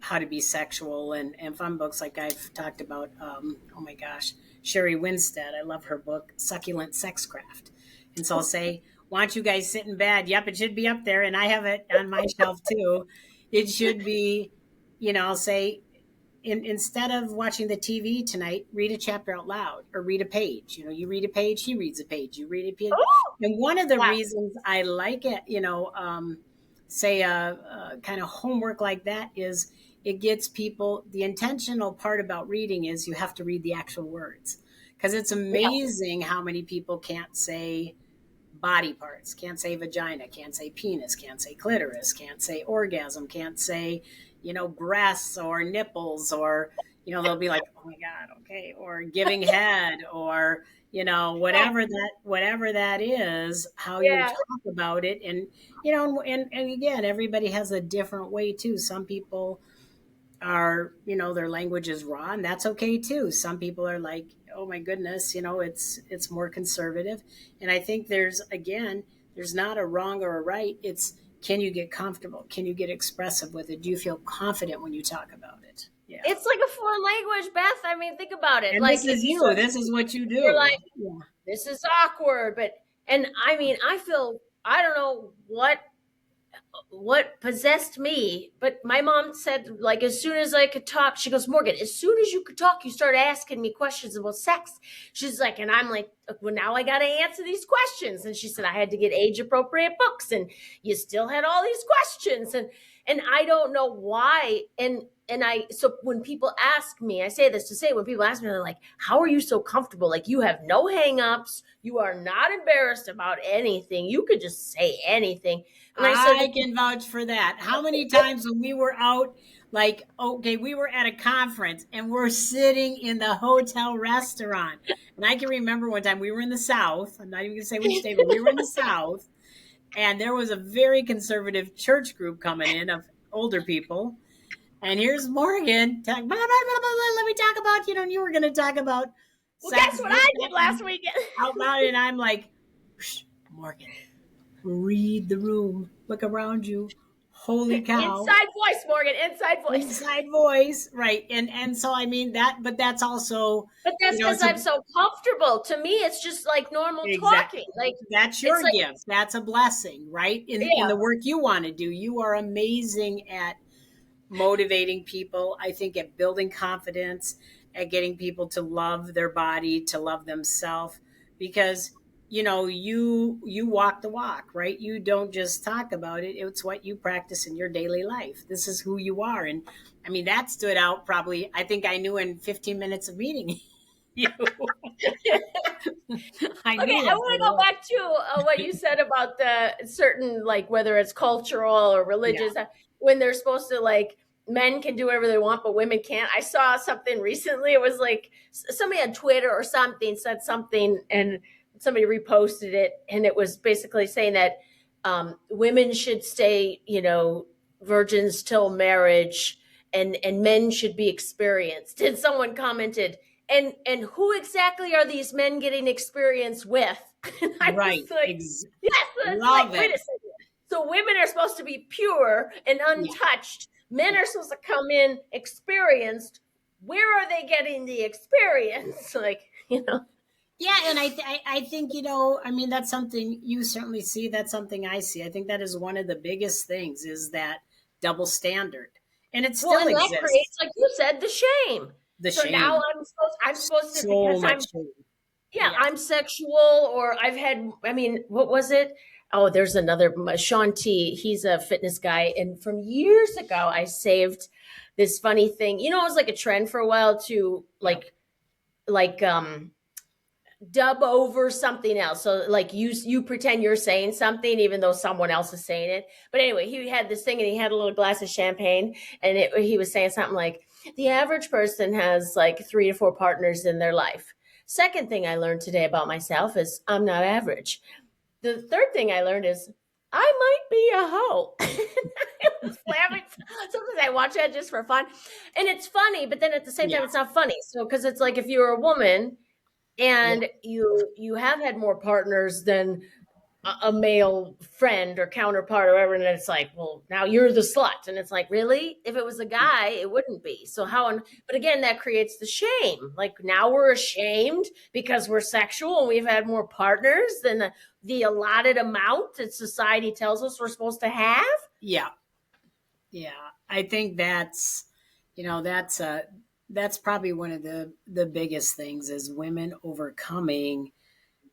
how to be sexual, and fun books, like I've talked about. Oh my gosh, Sherry Winstead. I love her book, Succulent Sexcraft. And so I'll say, why don't you guys sit in bed? Yep, it should be up there. And I have it on my shelf too. It should be, I'll say, instead of watching the TV tonight, read a chapter out loud, or read a page. You read a page, he reads a page, you read a page. Oh, And one of the wow. reasons I like it, say a kind of homework like that, is it gets people, the intentional part about reading is you have to read the actual words, because it's Yeah. amazing how many people can't say body parts, can't say vagina, can't say penis, can't say clitoris, can't say orgasm, can't say, breasts or nipples, or, they'll be like, oh my God, okay, or giving head, or, whatever that is, how you Yeah. talk about it. And, and again, everybody has a different way too. Some people are, their language is raw, and that's okay too. Some people are like, oh my goodness, it's more conservative. And I think there's not a wrong or a right. It's, can you get comfortable? Can you get expressive with it? Do you feel confident when you talk about it? Yeah. It's like a foreign language, Beth. I mean, think about it. And Like, this if is you you. start, This is what you you're do. like, Yeah. this is awkward, but, and I mean, I feel, I don't know what possessed me, but my mom said, like, as soon as I could talk, she goes, Morgan, as soon as you could talk, you start asking me questions about sex. She's like, and I'm like, well, now I got to answer these questions. And she said, I had to get age appropriate books, and you still had all these questions. And I don't know why. So when people ask me, I say this to say, when people ask me, they're like, how are you so comfortable? Like, you have no hangups. You are not embarrassed about anything. You could just say anything. And I said, I can vouch for that. How many times when we were out, like, okay, we were at a conference and we're sitting in the hotel restaurant. And I can remember one time we were in the South. I'm not even going to say which state, but we were in the South. And there was a very conservative church group coming in of older people. And here's Morgan talking, blah, blah, blah, blah, let me talk about, and you were going to talk about well, guess sex what I did last weekend? out loud. And I'm like, Morgan, read the room, look around you. Holy cow. Inside voice, Morgan, inside voice. Inside voice, right? And so I mean that, but that's also, But that's because it's a, I'm so comfortable. To me, it's just like normal exactly, talking. Like, that's it's your like, gift. That's a blessing, right? In yeah, the work you want to do, you are amazing at motivating people. I think at building confidence, at getting people to love their body, to love themselves, because you walk the walk, right? You don't just talk about it. It's what you practice in your daily life. This is who you are. And I mean, that stood out probably, I think I knew in 15 minutes of meeting. You. I Okay, knew I that's want what to it go was. back to what you said about the certain, like whether it's cultural or Yeah. religious, when they're supposed to like men can do whatever they want, but women can't. I saw something recently. It was like somebody on Twitter or something said something, and somebody reposted it, and it was basically saying that women should stay, virgins till marriage, and men should be experienced. And someone commented, and who exactly are these men getting experience with? And I was Right. like, yes, that's like, Love wait it. a second. So women are supposed to be pure and Yeah. untouched. Men Yeah. are supposed to come in experienced. Where are they getting the experience? Like, Yeah, and I think I mean that's something you certainly see. That's something I see. I think that is one of the biggest things is that double standard, and it well, still and that exists. creates, like you said, the shame. The So now shame, I'm supposed to, so because much shame. yeah, Yeah, I'm sexual, or I've had, I mean, what was it? Oh, there's another, Sean T. He's a fitness guy. And from years ago, I saved this funny thing. It was like a trend for a while to yeah, like dub over something else. So like you pretend you're saying something even though someone else is saying it. But anyway, he had this thing and he had a little glass of champagne, and he was saying something like, the average person has like 3 to 4 partners in their life. Second thing I learned today about myself is I'm not average. The third thing I learned is I might be a hoe. I was laughing. Sometimes I watch that just for fun. And it's funny, but then at the same yeah, time, it's not funny. So, because it's like if you're a woman yeah, and you have had more partners than a male friend or counterpart or whatever, and it's like, well, now you're the slut, and it's like, really? If it was a yeah. guy, it wouldn't be. So but again, that creates the shame. Like now we're ashamed because we're sexual and we've had more partners than the allotted amount that society tells us we're supposed to have. Yeah. Yeah, I think that's probably one of the biggest things is women overcoming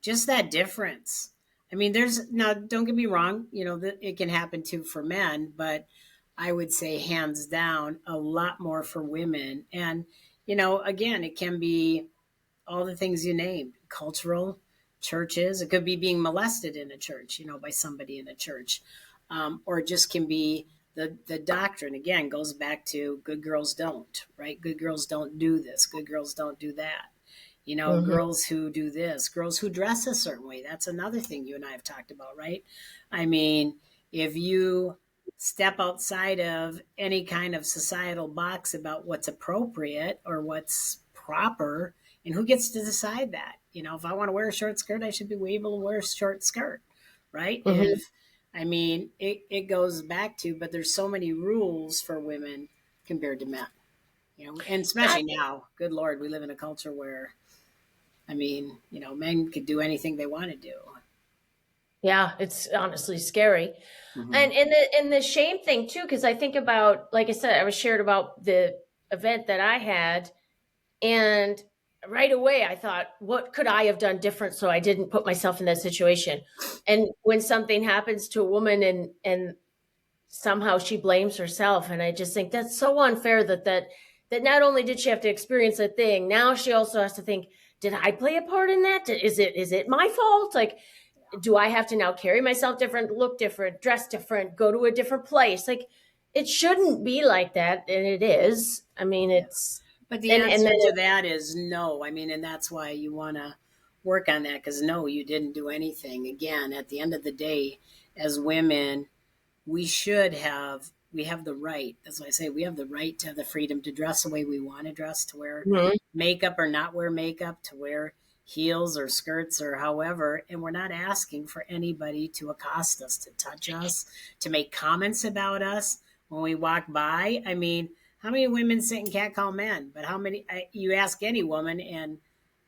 just that difference. I mean, there's now, don't get me wrong, that it can happen too for men, but I would say hands down a lot more for women. And, again, it can be all the things you named, cultural, churches. It could be being molested in a church, by somebody in a church. Or it just can be the doctrine, again, goes back to good girls don't, right? Good girls don't do this. Good girls don't do that. Mm-hmm. Girls who do this, girls who dress a certain way. That's another thing you and I have talked about, right? I mean, if you step outside of any kind of societal box about what's appropriate or what's proper, and who gets to decide that? If I want to wear a short skirt, I should be able to wear a short skirt, right? Mm-hmm. If I mean, it goes back to, but there's so many rules for women compared to men, and especially now, good Lord, we live in a culture where I mean, men could do anything they want to do. Yeah, it's honestly scary. Hmm. And the shame thing too, because I think about, like I said, I was shared about the event that I had, and right away I thought, what could I have done different so I didn't put myself in that situation? And when something happens to a woman and somehow she blames herself, and I just think that's so unfair that not only did she have to experience a thing, now she also has to think, did I play a part in that? Is it my fault? Like, do I have to now carry myself different, look different, dress different, go to a different place? Like, it shouldn't be like that, and it is. I mean, Yeah. it's But the and answer then to that is no. I mean, and that's why you want to work on that because no, you didn't do anything. Again, at the end of the day, as women, we have the right. That's why I say we have the right to have the freedom to dress the way we want to dress, to wear Mhm. makeup or not wear makeup, to wear heels or skirts or however. And we're not asking for anybody to accost us, to touch us, to make comments about us when we walk by. I mean, how many women sit and catcall men? But how many, you ask any woman, and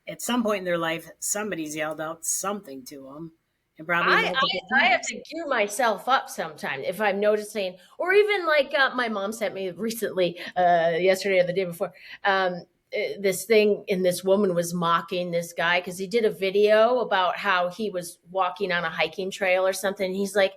at some point in their life, somebody's yelled out something to them, and probably I, multiple I have times. to gear myself up sometimes if I'm noticing, or even like my mom sent me recently, yesterday or the day before, this thing, and this woman was mocking this guy because he did a video about how he was walking on a hiking trail or something. And he's like,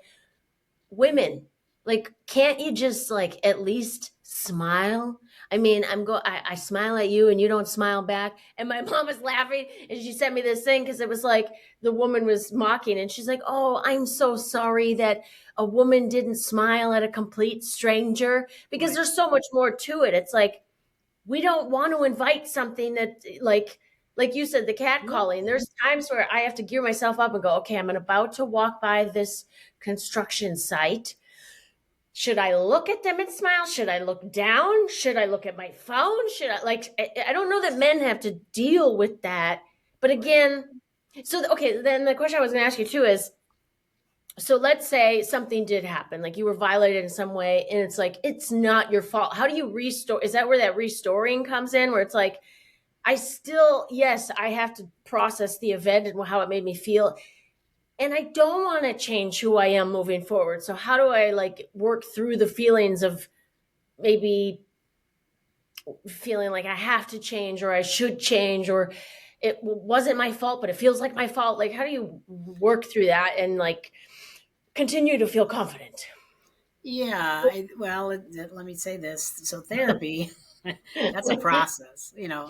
women, like, can't you just like at least smile? I mean, I smile at you and you don't smile back. And my mom was laughing and she sent me this thing because it was like the woman was mocking and she's like, "Oh, I'm so sorry that a woman didn't smile at a complete stranger," because Right. there's so much more to it. It's like we don't want to invite something that like you said, the cat Yep. calling. There's times where I have to gear myself up and go, okay, I'm about to walk by this construction site. Should I look at them and smile? Should I look down? Should I look at my phone? Should I like I don't know that men have to deal with that. But Right. again, so okay, then the question I was going to ask you too is, so let's say something did happen, like you were violated in some way, and it's like it's not your fault. How do you restore? Is that where that restoring comes in, where it's like I still, yes, I have to process the event and how it made me feel, and I don't want to change who I am moving forward. So how do I like work through the feelings of maybe feeling like I have to change or I should change or it wasn't my fault, but it feels like my fault. Like, how do you work through that and like continue to feel confident? Yeah. Let me say this. So therapy, that's a process. Yeah.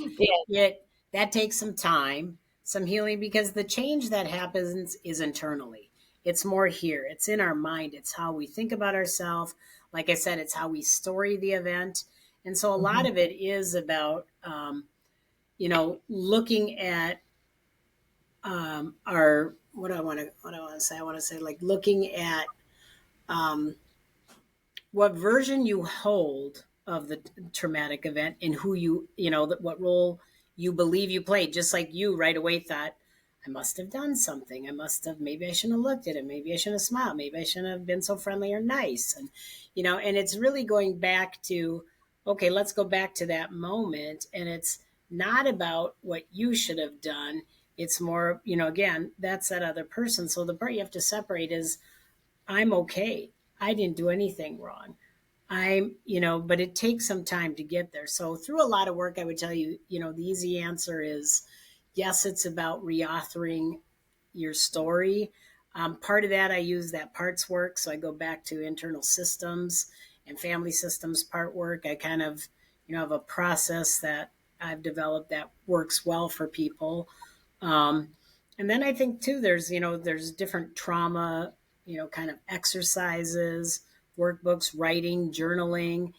It that takes some time, some healing, because the change that happens is internally. It's more here. It's in our mind. It's how we think about ourselves. Like I said, it's how we story the event. And so a lot Mhm. of it is about, looking at our what do I want to say? I want to say like looking at um, what version you hold of the traumatic event and who what role you believe you played. Just like you right away thought, I must have done something. I must have, maybe I shouldn't have looked at him. Maybe I shouldn't have smiled. Maybe I shouldn't have been so friendly or nice. And it's really going back to, okay, let's go back to that moment. And it's not about what you should have done. It's more, again, that's that other person. So the part you have to separate is, I'm okay. I didn't do anything wrong. But it takes some time to get there. So through a lot of work, I would tell you, the easy answer is yes, it's about reauthoring your story. Part of that, I use that parts work. So I go back to internal systems and family systems part work. I kind of, have a process that I've developed that works well for people. Um, and then I think too, there's different trauma, kind of exercises, workbooks, writing, journaling,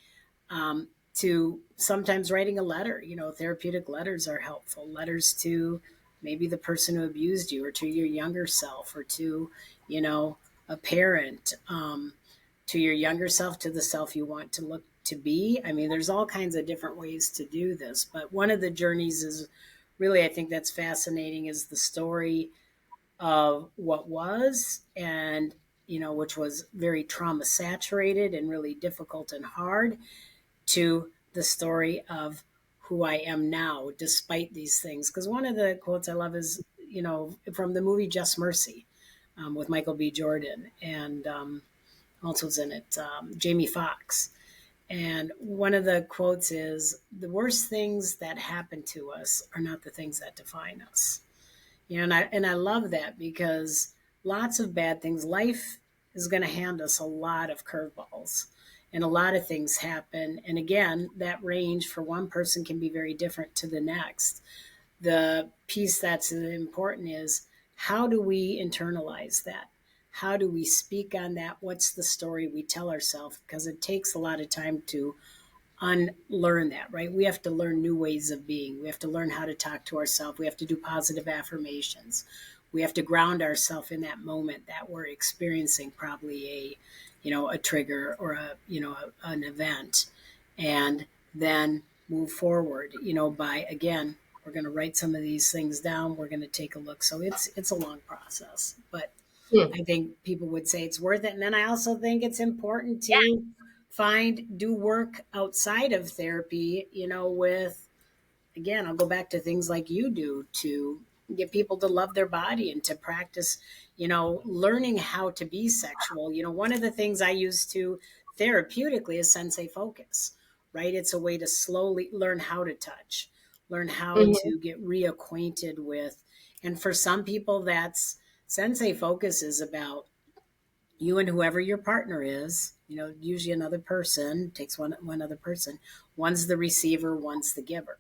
to sometimes writing a letter. Therapeutic letters are helpful. Letters to maybe the person who abused you, or to your younger self, or to, a parent, to your younger self, to the self you want to look to be. I mean, there's all kinds of different ways to do this, but one of the journeys is really, I think that's fascinating, is the story of what was, and which was very trauma saturated and really difficult and hard, to the story of who I am now despite these things. Because one of the quotes I love is, from the movie Just Mercy, with Michael B. Jordan, and also is in it Jamie Foxx. And one of the quotes is, the worst things that happen to us are not the things that define us. And I love that, because lots of bad things, life is going to hand us a lot of curveballs, and a lot of things happen. And again, that range for one person can be very different to the next. The piece that's important is, how do we internalize that? How do we speak on that? What's the story we tell ourselves? Because it takes a lot of time to unlearn that, right? We have to learn new ways of being. We have to learn how to talk to ourselves. We have to do positive affirmations. We have to ground ourselves in that moment that we're experiencing, probably a trigger, or an event, and then move forward, by, again, we're going to write some of these things down. We're going to take a look. So it's a long process, but Hmm. I think people would say it's worth it. And then I also think it's important Yeah. to do work outside of therapy, with, again, I'll go back to things like you do, to get people to love their body and to practice, learning how to be sexual. One of the things I use to therapeutically is sensei focus, right? It's a way to slowly learn how to touch, learn how Mhm. to get reacquainted with. And for some people, that's, sensei focus is about you and whoever your partner is, usually another person takes one other person. One's the receiver, one's the giver.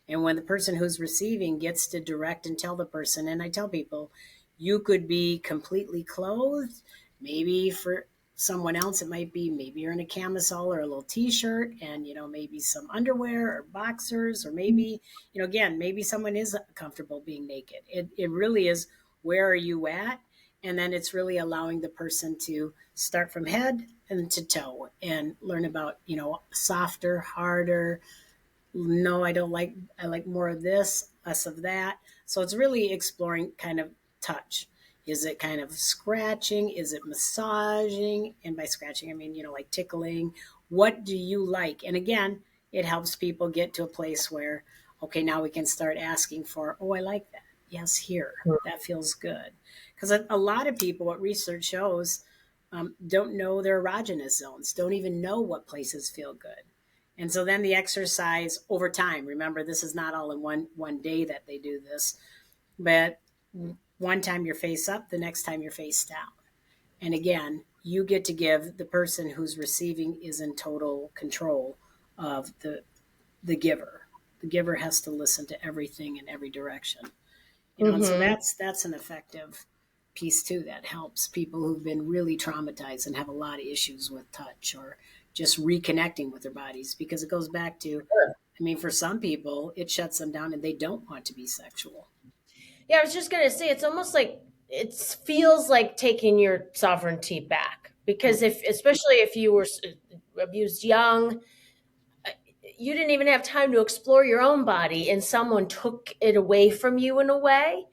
And when the person who's receiving gets to direct and tell the person, and I tell people, you could be completely clothed. Maybe for someone else, it might be maybe you're in a camisole or a little t-shirt and, maybe some underwear or boxers, or maybe, again, maybe someone is comfortable being naked. It really is, where are you at? And then it's really allowing the person to start from head and to toe and learn about, softer, harder. No, I don't like, I like more of this, less of that. So it's really exploring kind of touch. Is it kind of scratching? Is it massaging? And by scratching, I mean, like tickling. What do you like? And again, it helps people get to a place where, okay, now we can start asking for, oh, I like that. Yes, here. That feels good. Because a lot of people, what research shows, don't know their erogenous zones, don't even know what places feel good. And so then the exercise over time, remember, this is not all in one day that they do this, but one time you're face up, the next time you're face down. And again, you get to give, the person who's receiving is in total control of the giver. The giver has to listen to everything in every direction. And so Mm-hmm. that's an effective piece too, that helps people who've been really traumatized and have a lot of issues with touch or just reconnecting with their bodies, because it goes back to, I mean, for some people it shuts them down and they don't want to be sexual. Yeah, I was just gonna say it's almost like it feels like taking your sovereignty back because if, especially if you were abused young, you didn't even have time to explore your own body, and someone took it away from you in a way,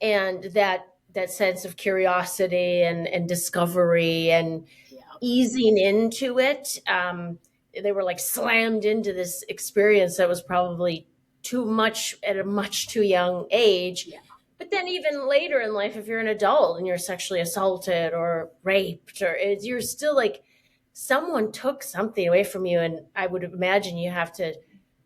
and that sense of curiosity and discovery and Yeah, easing into it. They were like slammed into this experience that was probably too much at a much too young age. yeah, But then even later in life, if you're an adult and you're sexually assaulted or raped, or you're still like someone took something away from you, and I would imagine you have to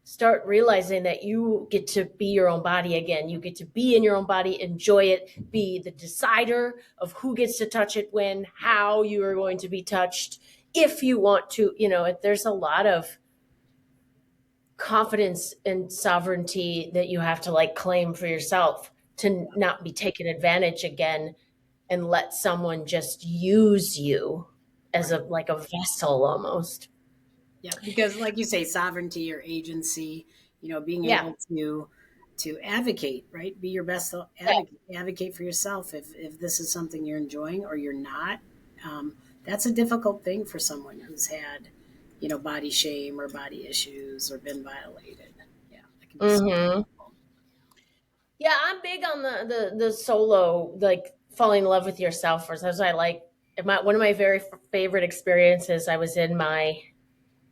start realizing that you get to be your own body again. You get to be in your own body, enjoy it, be the decider of who gets to touch it, when, how you are going to be touched, if you want to. There's a lot of confidence and sovereignty that you have to like claim for yourself to not be taken advantage again and let someone just use you as a right. like a vessel almost. Yeah, because like you say, sovereignty or agency, being Yeah. able to advocate, right? Be your best Yeah. advocate for yourself. If this is something you're enjoying or you're not, that's a difficult thing for someone who's had, body shame or body issues or been violated. Yeah, that can be so Mhm. difficult. Yeah, I'm big on the solo, like falling in love with yourself first. As I like one of my very favorite experiences. I was in my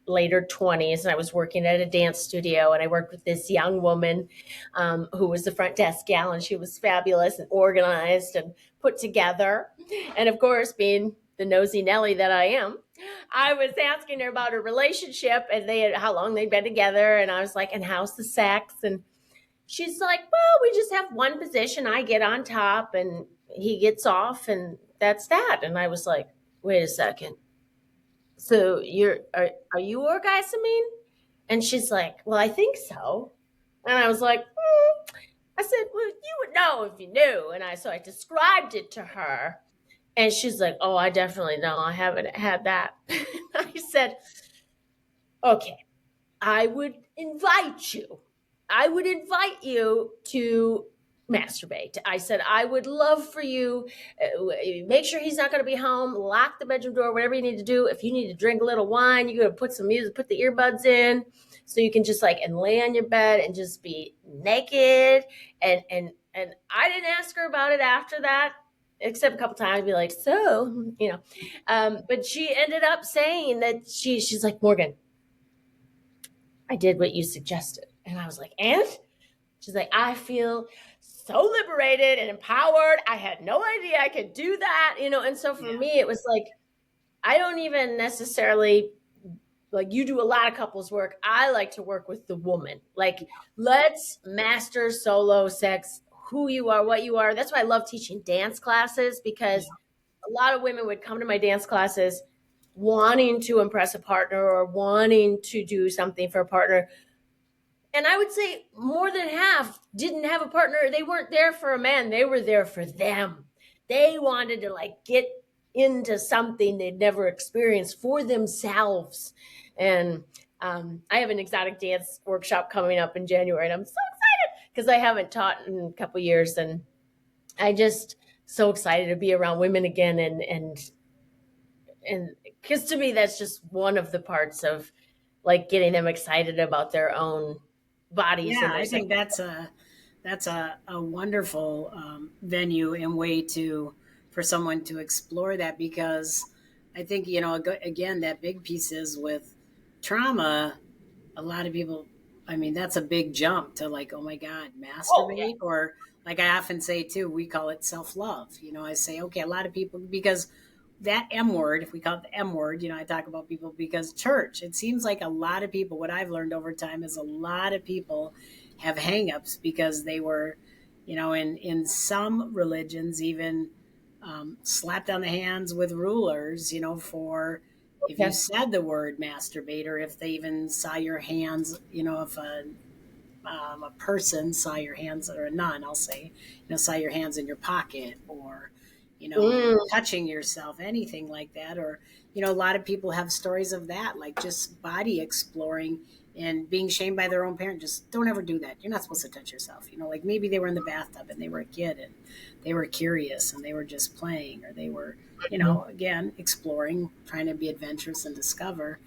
later 20s and I was working at a dance studio, and I worked with this young woman who was the front desk gal, and she was fabulous and organized and put together. And of course, being the nosy Nelly that I am, I was asking her about her relationship and how long they'd been together, and I was like, and how's the sex? And she's like, well, we just have one position. I get on top and he gets off, and that's that. And I was like, wait a second. So are you orgasming? And she's like, well, I think so. And I was like, I said, well, you would know if you knew. And I described it to her. And she's like, oh, I definitely know. I haven't had that. I said, okay, I would invite you. I would invite you to masturbate. I said, I would love for you. Make sure he's not going to be home. Lock the bedroom door, whatever you need to do. If you need to drink a little wine, you got to put some music, put the earbuds in so you can just like, and lay on your bed and just be naked. And I didn't ask her about it after that, except a couple times, be like, but she ended up saying that she's like, Morgan, I did what you suggested. And I was like, and? She's like, I feel so liberated and empowered. I had no idea I could do that. And so for Yeah, me, it was like, I don't even necessarily like you do a lot of couples work. I like to work with the woman. Like, let's master solo sex, who you are, what you are. That's why I love teaching dance classes, because yeah, a lot of women would come to my dance classes wanting to impress a partner or wanting to do something for a partner. And I would say more than half didn't have a partner. They weren't there for a man, they were there for them. They wanted to like get into something they'd never experienced for themselves. And I have an exotic dance workshop coming up in January, and I'm so excited because I haven't taught in a couple years, and I just so excited to be around women again, and because to me that's just one of the parts of like getting them excited about their own bodies Yeah, and their I sex. think that's a wonderful venue and way to for someone to explore that, because I think again, that big piece is with trauma. A lot of people, I mean, that's a big jump to like, oh my God, Oh yeah. masturbate. Or like I often say too, we call it self-love. I say, okay, a lot of people, because that M word, if we call it the M word, I talk about people because church, it seems like a lot of people, what I've learned over time is a lot of people have hangups because they were, in some religions, even slapped on the hands with rulers, for if you Okay. said the word masturbate, or if they even saw your hands, if a person saw your hands, or a nun, I'll say, saw your hands in your pocket, or, Mm, touching yourself, anything like that. Or, a lot of people have stories of that, like just body exploring and being shamed by their own parent. Just don't ever do that. You're not supposed to touch yourself. Like maybe they were in the bathtub and they were a kid and they were curious and they were just playing, or they were, mhm. again, exploring, trying to be adventurous and discover.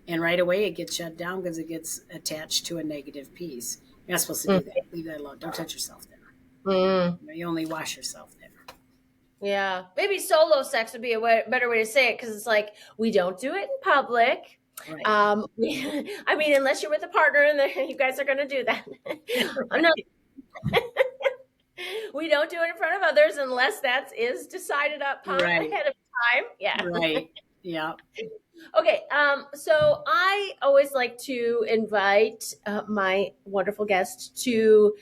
And right away it gets shut down because it gets attached to a negative piece. You're not supposed to do that. Leave that alone. Don't touch yourself there. Mm. You only wash yourself there. Yeah, maybe solo sex would be a better way to say it because it's like we don't do it in public. Right. I mean, unless you're with a partner and you guys are going to do that. No, Right. we don't do it in front of others unless that is decided upon Right. ahead of time. Yeah. Right. Yeah. Okay. So I always like to invite my wonderful guest to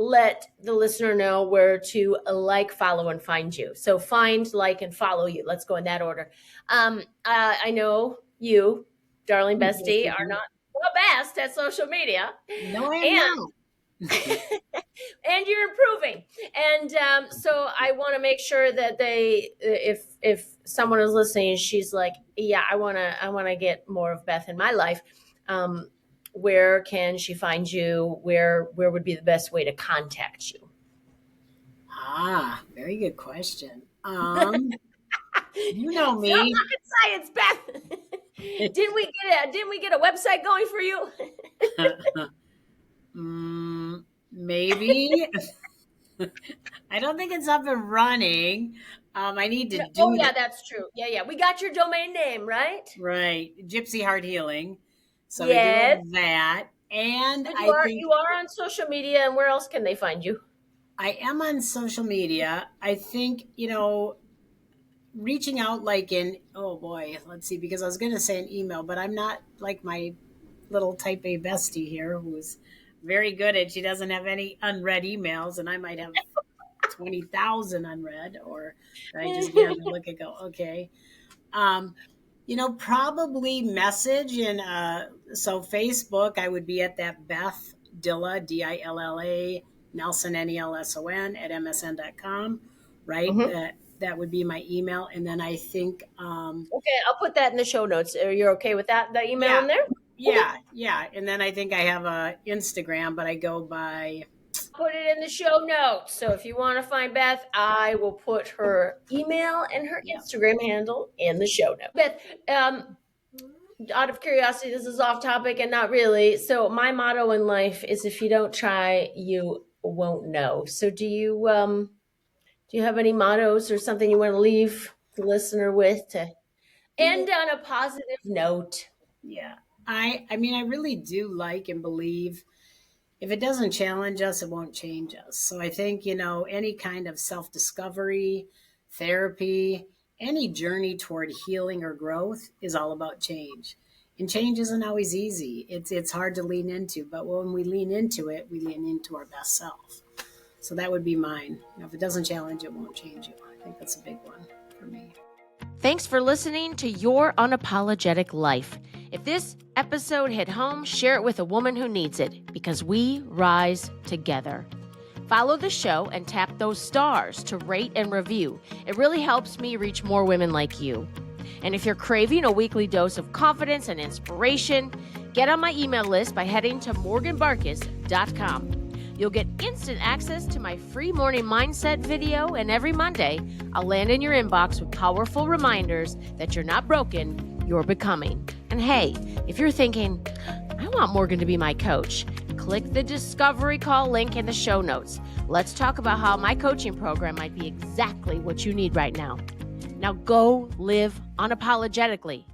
let the listener know where to like, follow, and find you. So find, like, and follow you. Let's go in that order. I know you, darling Yes, bestie, you are do. not the best at social media, No, I am and not. and you're improving. And so I want to make sure that they, if someone is listening, she's like, yeah, I want to get more of Beth in my life. Um, where can she find you? Where would be the best way to contact you? Very good question. You know It's not me. rocket science, Beth. Didn't we get a website going for you? Maybe. I don't think it's up and running. I need to No, oh do yeah, that. that's true. Yeah, yeah. We got your domain name, right? Right. Gypsy Heart Healing. So we do Yes. have that. And But you I are think you are on social media, and where else can they find you? I am on social media. I think, reaching out like in, oh boy, let's see, because I was going to say an email, but I'm not like my little type A bestie here who's very good at, she doesn't have any unread emails, and I might have 20,000 unread, or that I just get and look and go, okay. Um, probably message and so Facebook, I would be at that Beth Dilla, Dilla, Nelson, Nelson at msn.com, right? Mhm. That would be my email. And then I think, Okay, I'll put that in the show notes. Are you okay with that? That email yeah, in there? Okay. yeah, yeah. And then I think I have a Instagram, but I go by, Put it in the show notes. So if you want to find Beth, I will put her email and her yeah. Instagram handle in the show notes. Beth, out of curiosity, this is off topic and not really. So my motto in life is if you don't try, you won't know. So do you have any mottos or something you want to leave the listener with to Yeah. end on a positive note? Yeah. I mean, I really do like and believe if it doesn't challenge us, it won't change us. So I think, any kind of self discovery, therapy, any journey toward healing or growth is all about change. And change isn't always easy. It's hard to lean into, but when we lean into it, we lean into our best self. So that would be mine. If it doesn't challenge, it won't change you. I think that's a big one. for me. Thanks for listening to Your Unapologetic Life. If this episode hit home, share it with a woman who needs it, because we rise together. Follow the show and tap those stars to rate and review. It really helps me reach more women like you. And if you're craving a weekly dose of confidence and inspiration, get on my email list by heading to morganbarkis.com. You'll get instant access to my free morning mindset video, and every Monday, I'll land in your inbox with powerful reminders that you're not broken, you're becoming. And hey, if you're thinking, I want Morgan to be my coach, click the discovery call link in the show notes. Let's talk about how my coaching program might be exactly what you need right now. Now go live unapologetically.